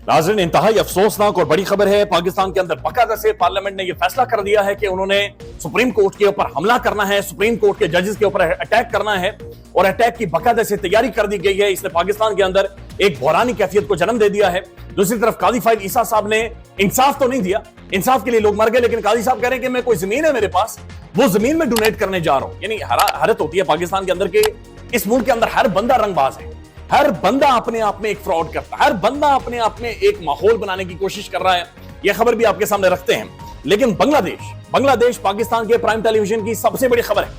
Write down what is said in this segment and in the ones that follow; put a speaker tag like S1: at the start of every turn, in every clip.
S1: नाज़रीन, इंतहाई अफसोसनाक और बड़ी खबर है। पाकिस्तान के अंदर बाकायदा से पार्लियामेंट ने यह फैसला कर दिया है कि उन्होंने सुप्रीम कोर्ट के ऊपर हमला करना है, सुप्रीम कोर्ट के जजेस के ऊपर अटैक करना है और अटैक की बाकायदा से तैयारी कर दी गई है। इसने पाकिस्तान के अंदर एक बहरानी कैफियत को जन्म दे दिया है। दूसरी तरफ काजी फाइल ईसा साहब ने इंसाफ तो नहीं दिया, इंसाफ के लिए लोग मर गए, लेकिन काजी साहब कह रहे हैं कि मैं कोई जमीन है मेरे पास, वो जमीन में डोनेट करने जा रहा हूं। यानी हैरत होती है पाकिस्तान के अंदर के इस मुल्क के अंदर हर बंदा रंगबाज है, हर बंदा अपने आप में एक फ्रॉड करता है, हर बंदा अपने आप में एक माहौल बनाने की कोशिश कर रहा है। यह खबर भी आपके सामने रखते हैं। लेकिन बांग्लादेश पाकिस्तान के प्राइम टेलीविजन की सबसे बड़ी खबर है,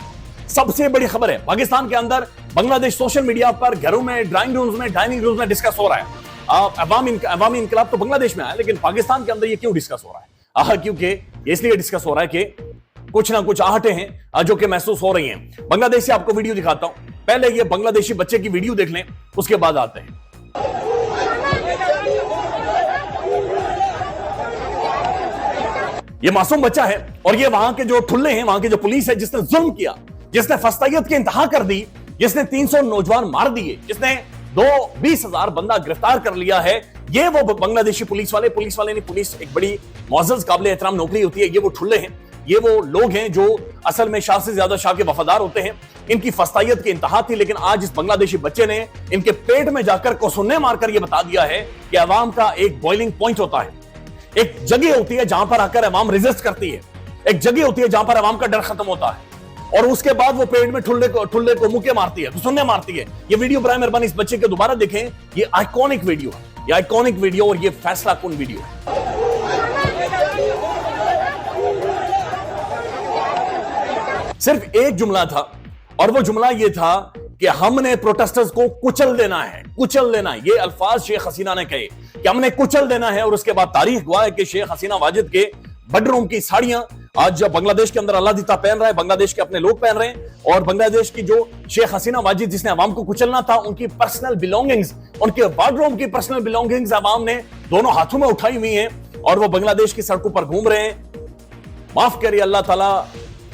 S1: सबसे बड़ी खबर है। पाकिस्तान के अंदर बांग्लादेश सोशल मीडिया पर घरों में, ड्राइंग रूम्स में, डाइनिंग रूम्स में डिस्कस हो रहा है। अवामी इनकलाब तो बांग्लादेश में आया, लेकिन पाकिस्तान के अंदर ये क्यों डिस्कस हो रहा है? क्योंकि इसलिए डिस्कस हो रहा है कि कुछ ना कुछ आहटें हैं जो कि महसूस हो रही हैं। बांग्लादेश से आपको वीडियो दिखाता हूं, पहले ये बांग्लादेशी बच्चे की वीडियो देख लें, उसके बाद आते हैं। ये मासूम बच्चा है और ये वहां के जो ठुल्ले हैं, वहां के जो पुलिस है जिसने जुल्म किया, जिसने फस्तायत की इंतहा कर दी, जिसने 300 नौजवान मार दिए, जिसने 20,000 बंदा गिरफ्तार कर लिया है, ये वो बांग्लादेशी पुलिस वाले नहीं, पुलिस एक बड़ी मुअज़्ज़ज़ काबिल एहतराम नौकरी होती है। ये वो ठुल्ले हैं, ये वो लोग हैं जो असल में शाह से ज्यादा शाह के वफादार होते हैं। इनकी फस्तायत की इंतहा थी, लेकिन आज इस बांग्लादेशी बच्चे ने इनके पेट में जाकर कोसुन्ने मारकर यह बता दिया है कि अवाम का एक बॉइलिंग पॉइंट होता है, एक जगह होती है जहां पर आकर अवाम रेजिस्ट करती है, एक जगह होती है जहां पर अवाम का डर खत्म होता है, और उसके बाद वो पेट में ठुल्ले को मुक्के मारती है, कोसुन्ने मारती है। ये वीडियो बराए मेहरबानी इस बच्चे के दोबारा देखें, ये आइकॉनिक वीडियो है, ये आइकॉनिक वीडियो और ये फैसला कुन वीडियो है। सिर्फ एक जुमला था और वो जुमला ये था कि हमने प्रोटेस्टर्स को कुचल देना है, कुचल देना है। ये अल्फाज शेख हसीना ने कहे कि हमने कुचल देना है, और उसके बाद तारीख गवाह है कि शेख हसीना वाजिद के बेडरूम की साड़ियां आज जब बांग्लादेश के अंदर अल्लाह दीता पहन रहा है, बांग्लादेश के अपने लोग पहन रहे हैं, और बांग्लादेश की जो शेख हसीना वाजिद जिसने अवाम को कुचलना था, उनकी पर्सनल बिलोंगिंग्स, उनके वार्डरोब की पर्सनल बिलोंगिंग्स अवाम ने दोनों हाथों में उठाई हुई हैं और वो बांग्लादेश की सड़कों पर घूम रहे हैं। माफ करिए अल्लाह ताला,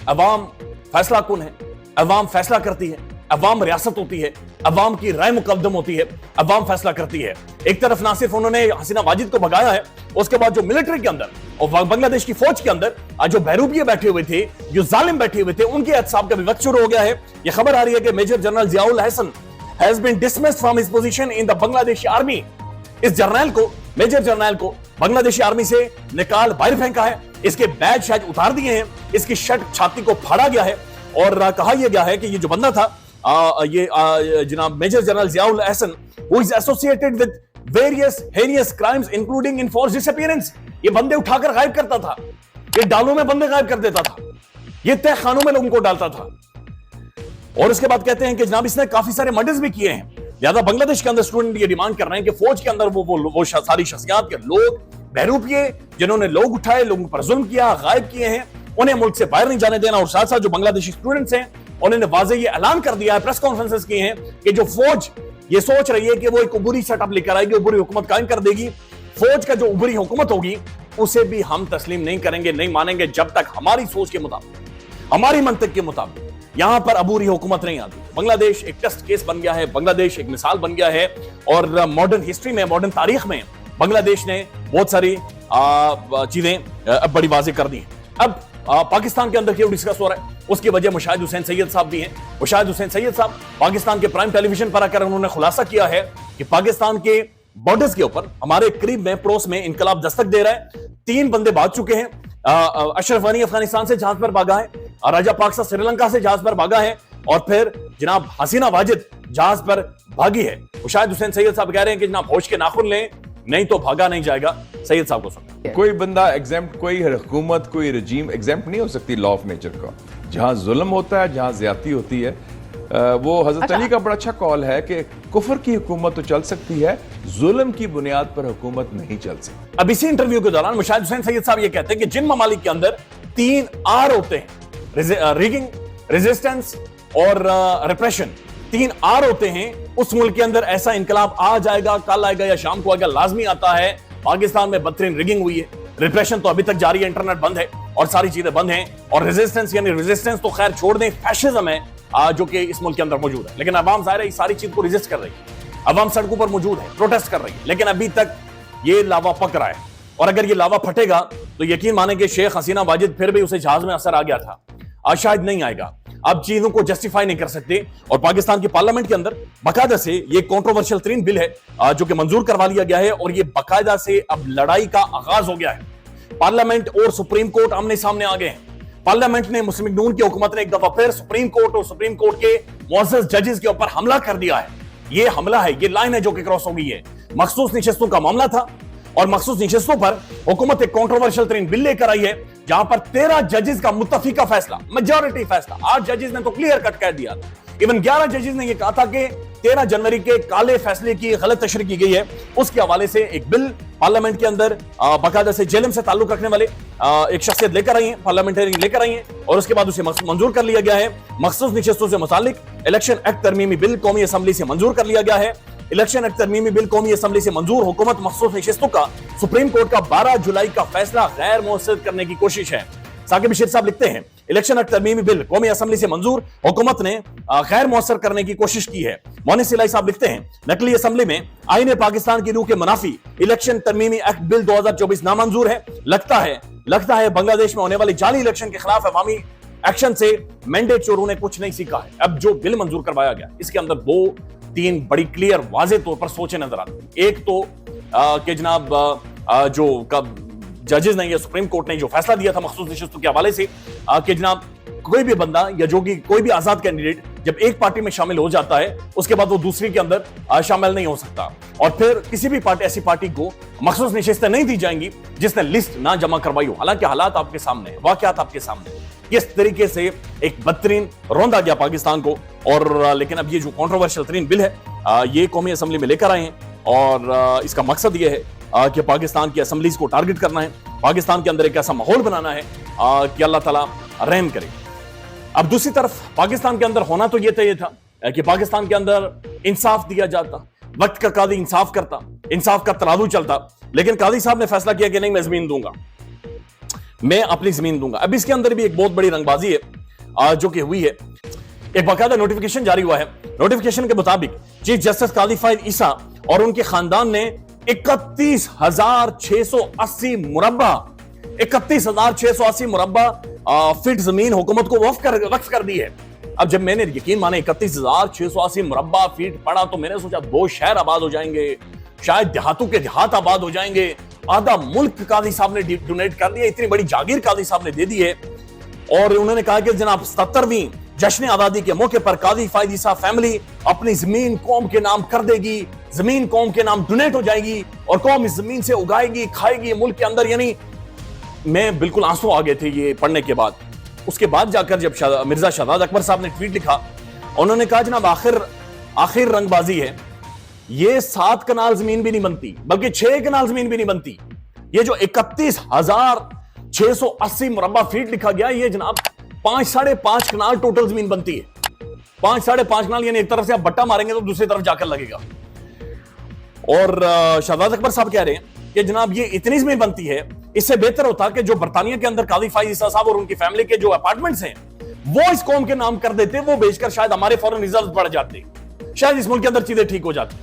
S1: अवाम फैसला कुन है, अवाम फैसला करती है, अवाम रियासत होती है, अवाम की राय मुकद्दम होती है, अवाम फैसला करती है। एक तरफ ना सिर्फ उन्होंने हसीना वाजिद को भगाया है, उसके बाद जो मिलिट्री के अंदर और बांग्लादेश की फौज के अंदर आज जो बहरूपिये बैठे हुए थे, जो जालिम बैठे हुए थे, उनके एहतसाब का भी वक्त शुरू हो गया है। यह खबर आ रही है कि major general Ziaul Hasan has been dismissed from his position in the Bangladeshi army. इस जर्नल को, मेजर जर्नल को बांग्लादेशी आर्मी से निकाल बाहर फेंका है, इसके बैज शायद उतार दिए हैं, इसकी शर्ट छाती को फाड़ा गया है और कहा यह गया है कि ये जो बंदा था, जनाब major general Ziaul Hasan, who is associated with various heinous crimes including enforced disappearance. ये बंदे उठाकर गायब करता था, ये डालों में बंदे गायब कर देता था, ये तह खानों में लोगों को डालता था। और उसके बाद कहते हैं कि जनाब इसने काफी सारे मर्डर्स भी किए हैं। लिहाजा बांग्लादेश के अंदर स्टूडेंट ये डिमांड कर रहे हैं कि फौज के अंदर वो सारी शख्सियात के लोग, बहरूपिये जिन्होंने लोग उठाए, लोगों पर जुल्म किया, गायब किए हैं, उन्हें मुल्क से बाहर नहीं जाने देना। और साथ साथ जो बांग्लादेशी स्टूडेंट्स हैं, उन्होंने वाज़ेह ये ऐलान कर दिया है, प्रेस कॉन्फ्रेंसेस की हैं कि जो फौज ये सोच रही है कि वो एक उबूरी सेटअप लेकर आएगी, उबूरी हुकूमत कायम कर देगी, फौज का जो उबूरी हुकूमत होगी उसे भी हम तस्लीम नहीं करेंगे, नहीं मानेंगे जब तक हमारी सोच के मुताबिक, हमारी मंतक के मुताबिक यहां पर अबूरी हुकूमत नहीं आती। बांग्लादेश एक टेस्ट केस बन गया है, बांग्लादेश एक मिसाल बन गया है, और मॉडर्न हिस्ट्री में, मॉडर्न तारीख में बांग्लादेश ने बहुत सारी चीजें बड़ी वाज़ेह कर दी हैं। अब पाकिस्तान के अंदर क्यों डिस्कस हो रहा है, उसकी वजह मुशाहिद हुसैन सैयद साहब भी हैं। मुशाहिद हुसैन सैयद साहब पाकिस्तान के प्राइम टेलीविजन पर आकर उन्होंने खुलासा किया है कि पाकिस्तान के बॉर्डर्स के ऊपर हमारे करीब में, पड़ोस में इनकलाब दस्तक दे रहा है। 3 बंदे भाग चुके हैं। अशरफ गनी अफगानिस्तान से जहाज पर भागा है, राजा पाकसा श्रीलंका से जहाज पर भागा है, और फिर जनाब हसीना वाजिद जहाज पर भागी है। मुशाहिद हुसैन सैयद साहब कह रहे हैं कि जनाब होश के नाखून लें, नहीं तो भागा नहीं जाएगा। सैयद साहब को सुन।
S2: कोई बंदा एग्जाम्प्ट, कोई हुकूमत, कोई रजीम एग्जाम्प्ट नहीं हो सकती लॉ ऑफ नेचर का। जहां जुल्म होता है, जहां ज्यादती होती है, वो हजरत अली का बड़ा अच्छा कॉल है कि कुफर की हुकूमत तो चल सकती है, जुल्म की बुनियाद पर हुकूमत नहीं चल सकती।
S1: अब इसी इंटरव्यू के दौरान मुशाहिद हुसैन सैयद साहब ये कहते हैं कि जिन ममालिक के अंदर 3 आर होते हैं, रिगिंग, रेजिस्टेंस और रिप्रेशन, 3 आर होते हैं, उस मुल्क के अंदर ऐसा इनकलाब आ जाएगा, कल आएगा या शाम को आएगा, लाजमी आता है। पाकिस्तान में बदतरीन रिगिंग हुई है, रिप्रेशन तो अभी तक जारी है, इंटरनेट बंद है और सारी चीजें बंद हैं, और रेजिस्टेंस यानी रेजिस्टेंस तो खैर छोड़ दें, फैशिज्म है जो कि इस मुल्क के अंदर मौजूद है। लेकिन अवाम ज़ाहिर है इस सारी चीज को रेजिस्ट कर रही है, अवाम सड़कों पर मौजूद है, प्रोटेस्ट कर रही है, लेकिन अभी तक ये लावा पक रहा है, और अगर ये लावा फटेगा तो यकीन माने कि शेख हसीना वाजिद फिर भी उसे जहाज में असर आ गया था, आज शायद नहीं आएगा। अब चीजों को जस्टिफाई नहीं कर सकते, और पाकिस्तान की पार्लियामेंट के अंदर बाकायदा से ये कंट्रोवर्शियल तरीन बिल है जो कि मंजूर करवा लिया गया है, और ये बाकायदा से अब लड़ाई का आगाज हो गया है। पार्लियामेंट और सुप्रीम कोर्ट आमने सामने आ गए हैं। पार्लियामेंट ने मुस्लिम लीग नून की हुकूमत ने एक दफा फिर सुप्रीम कोर्ट और सुप्रीम कोर्ट के मुअज़्ज़ज़ जजेस के ऊपर हमला कर दिया है। ये हमला है, ये लाइन है जो कि क्रॉस हो गई है। मखसूस निशस्तों का मामला था, और मखसूस निशस्तों पर हुकूमत एक कंट्रोवर्शियल तरीन बिल लेकर आई है, जहां पर 13 जजेस का मुत्तफिका फैसला, मेजॉरिटी फैसला, 8 जजेस ने तो क्लियर कट कह दिया, इवन 11 जजेस ने यह कहा था कि 13 जनवरी के काले फैसले की गलत तशरीह की गई है। उसके हवाले से एक बिल पार्लियामेंट के अंदर बाकायदा से जेलम से ताल्लुक रखने वाले एक शख्सियत लेकर आई है, पार्लियामेंटेरियन लेकर आई है, और उसके बाद उसे मंजूर कर लिया गया है। मखसूस निशस्तों से मुतालिक इलेक्शन एक्ट तरमीमी बिल कौमी असम्बली से मंजूर कर लिया गया है। इलेक्शन एक्ट तरमीमी बिल कौमी असम्बली से मंजूर, हुकूमत मखसूस निशस्तों का सुप्रीम कोर्ट का 12 जुलाई का फैसला गैर मुअस्सद करने की कोशिश है। साकिब बशीर साहब लिखते हैं, इलेक्शन एक्ट तरमीमी बिल कौमी असम्बली से मंजूर, हुकूमत ने गैर मुअस्सर करने की कोशिश की है। मोनिस इलाही साहब लिखते हैं, नकली असम्बली में आईने पाकिस्तान की रूह के मुनाफी इलेक्शन तरमीमी एक्ट बिल 2024 नामंजूर है। लगता है बांग्लादेश में होने वाली जाली इलेक्शन के खिलाफ अवामी एक्शन से मैंडेट चोरों ने कुछ नहीं सीखा है। अब जो बिल मंजूर करवाया गया, इसके अंदर 2-3 बड़ी क्लियर वाज़ेह तौर पर सोचें नजर आती। एक तो कि जनाब जो जजेस ने या सुप्रीम कोर्ट ने जो फैसला दिया था मखसूस निशस्तों के हवाले से कि जनाब कोई भी बंदा या जो कि कोई भी आजाद कैंडिडेट जब एक पार्टी में शामिल हो जाता है, उसके बाद वो दूसरी के अंदर शामिल नहीं हो सकता, और फिर किसी भी पार्टी ऐसी पार्टी को मखसूस निशस्तें नहीं दी जाएंगी जिसने लिस्ट ना जमा करवाई हो। हालांकि हालात आपके सामने है, वाकयात आपके सामने, किस तरीके से एक बदतरीन रौंदा गया पाकिस्तान को। और लेकिन अब ये जो कंट्रोवर्शियल तरीन बिल है ये कौमी असम्बली में लेकर आए हैं, और इसका मकसद ये है कि पाकिस्तान की असम्बलीज को टारगेट करना है, पाकिस्तान के अंदर एक ऐसा माहौल बनाना है कि अल्लाह ताला रहम करे। अब दूसरी तरफ पाकिस्तान के अंदर होना तो ये था कि पाकिस्तान के अंदर इंसाफ दिया जाता, वक्त का कादी इंसाफ करता, इंसाफ का तराजू चलता, लेकिन कादी साहब ने फैसला किया कि नहीं, मैं जमीन दूंगा, मैं अपनी जमीन दूंगा। अब इसके अंदर भी एक बहुत बड़ी रंगबाजी है जो कि हुई है। एक बाकायदा नोटिफिकेशन जारी हुआ है। नोटिफिकेशन के मुताबिक चीफ जस्टिस कादी फायद ईसा और उनके खानदान ने 31,680 मुरब्बा 31,680 मुरब्बा फीट जमीन हुकूमत को वक्फ कर दी है। अब जब मैंने यकीन माने 31,680 मुरब्बा फीट पढ़ा तो मैंने सोचा 2 शहर आबाद हो जाएंगे, शायद देहातों के देहात आबाद हो जाएंगे, आधा मुल्क कादी साहब ने डोनेट कर दिया, इतनी बड़ी जागीर कादी साहब ने दे दी है। और उन्होंने कहा कि जनाब 77वीं जश्न आजादी के मौके पर कादी फायद ईसा फैमिली अपनी जमीन कौम के नाम कर देगी, जमीन कौम के नाम डोनेट हो जाएगी और कौम इस जमीन से उगाएगी, खाएगी मुल्क के अंदर। यानी मैं बिल्कुल आंसू आ गए थे ये पढ़ने के बाद। उसके बाद जाकर जब मिर्जा शहजाद अकबर साहब ने ट्वीट लिखा, उन्होंने कहा जनाब आखिर रंगबाजी है, ये 7 कनाल जमीन भी नहीं बनती, बल्कि 6 कनाल जमीन भी नहीं बनती। ये जो 31,680 मुरब्बा फीट लिखा गया, ये जनाब 5-5.5 कनाल टोटल जमीन बनती है। 5-5.5 कनाल, यानी एक तरफ से आप बट्टा मारेंगे तो दूसरी तरफ जाकर लगेगा। और शहजाद अकबर साहब कह रहे हैं कि जनाब ये इतनी जमीन बनती है, इससे बेहतर होता कि जो बरतानिया के अंदर कादी फायद ईसा साहब और उनकी फैमिली के जो अपार्टमेंट्स हैं वो इस कौम के नाम कर देते, वो बेचकर शायद हमारे फॉरेन रिजर्व बढ़ जाते, शायद इस मुल्क के अंदर चीजें ठीक हो जाती।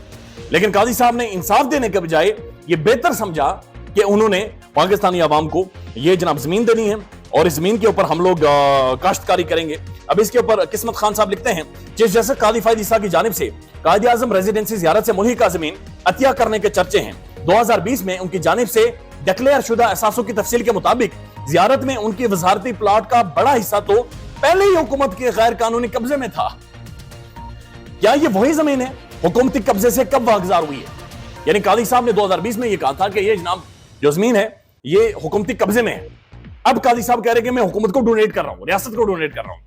S1: लेकिन कादी साहब ने इंसाफ देने के बजाय ये बेहतर समझा कि उन्होंने पाकिस्तानी आवाम को ये जनाब जमीन देनी है और इस जमीन के ऊपर हम लोग काश्तकारी करेंगे। अब इसके ऊपर किस्मत खान साहब लिखते हैं, चीफ जस्टिस कादी फायद ईसा की जानिब से कायद आजम रेजिडेंसी जियारत से मुल्हिका जमीन अतिया करने के चर्चे हैं। 2020 में उनकी जानिब से डिक्लेयर शुदा एहसासों की तफसील के मुताबिक जियारत में उनकी वजारती प्लाट का बड़ा हिस्सा तो पहले ही हुकूमत के गैर कानूनी कब्जे में था। क्या ये वही जमीन है हुकूमती कब्जे से कब वागजार हुई है? यानी कादी साहब ने 2020 में ये कहा था कि ये जनाब जो जमीन है ये हुकूमती कब्जे में है। अब कादी साहब कह रहे हैं कि मैं हुकूमत को डोनेट कर रहा हूं, रियासत को डोनेट कर रहा हूं।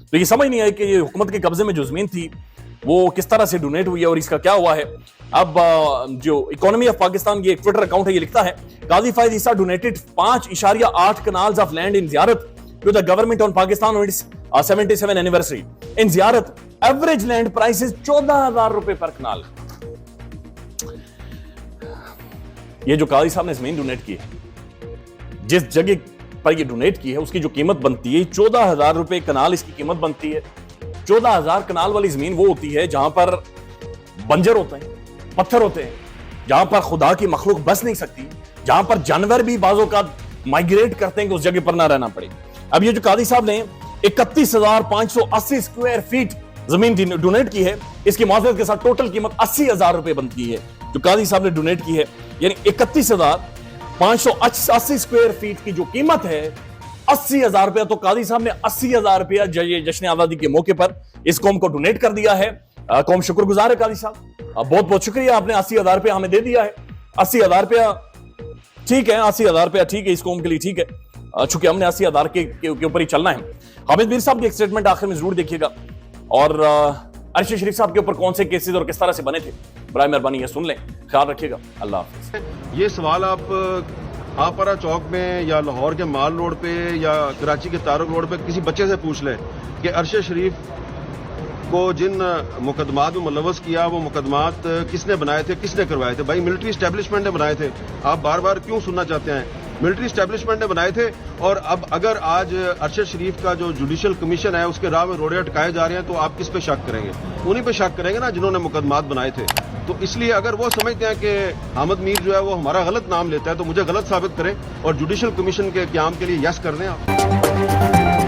S1: तो ये समझ नहीं आई कि ये हुकूमत के कब्जे में जो जमीन थी वो किस तरह से डोनेट हुई है और इसका क्या हुआ है। अब जो इकोनॉमी ऑफ पाकिस्तान ये ट्विटर अकाउंट है, ये लिखता है, Qazi Faez Isa donated 5.8 kanals of land in Ziarat to the government on Pakistan on its 77 anniversary. In Ziarat average land price is 14,000 रुपए पर कनाल। ये जो कादी साहब ने जमीन डोनेट की है, जिस जगह पर ये डोनेट की है, उसकी जो कीमत बनती है 14,000 रुपए कनाल इसकी कीमत बनती है। 14,000 कनाल वाली जमीन वो होती है जहां पर बंजर होते हैं, पत्थर होते हैं, जहां पर खुदा की मखलूक बस नहीं सकती, जहां पर जानवर भी बाजों का माइग्रेट करते हैं कि उस जगह पर ना रहना पड़े। अब ये जो कादी साहब ने 31,580 स्क्वायर फीट जमीन डोनेट की है, इसकी माजरत के साथ टोटल कीमत 80,000 रुपए बनती है जो कादी साहब ने डोनेट की है। यानी 31,580 स्क्वायर फीट की जो कीमत है 80,000 रुपया, तो कादी साहब ने 80,000 रुपया जश्न आजादी के मौके पर इस कौम को डोनेट कर दिया है। कौम शुक्रगुजार है कादी साहब, बहुत बहुत शुक्रिया, आपने 80,000 रुपया हमें दे दिया है। 80,000 रुपया ठीक है, 80,000 रुपया ठीक है, इस कौम के लिए ठीक है, चूंकि हमने 80,000 के ऊपर ही चलना है। हामिद मीर साहब की एक स्टेटमेंट आखिर में जरूर देखिएगा, और अरशद शरीफ साहब के ऊपर कौन से केसेस और किस तरह से बने थे, बराए मेहरबानी ये सुन लें। ख्याल रखिएगा, अल्लाह हाफिज।
S3: ये सवाल आप आपरा चौक में या लाहौर के माल रोड पे या कराची के तारुक रोड पे किसी बच्चे से पूछ लें कि अरशद शरीफ को जिन मुकदमात में मुलव्वस किया वो मुकदमात किसने बनाए थे, किसने करवाए थे। भाई मिलिट्री एस्टेब्लिशमेंट ने बनाए थे। आप बार बार क्यों सुनना चाहते हैं? मिलिट्री एस्टेब्लिशमेंट ने बनाए थे। और अब अगर आज अरशद शरीफ का जो जुडिशल कमीशन है उसके राह में रोड़े अटकाए जा रहे हैं तो आप किस पे शक करेंगे? उन्हीं पे शक करेंगे ना जिन्होंने मुकदमात बनाए थे। तो इसलिए अगर वो समझते हैं कि हामिद मीर जो है वो हमारा गलत नाम लेता है तो मुझे गलत साबित करें और जुडिशल कमीशन के क्याम के लिए यस कर दें आप।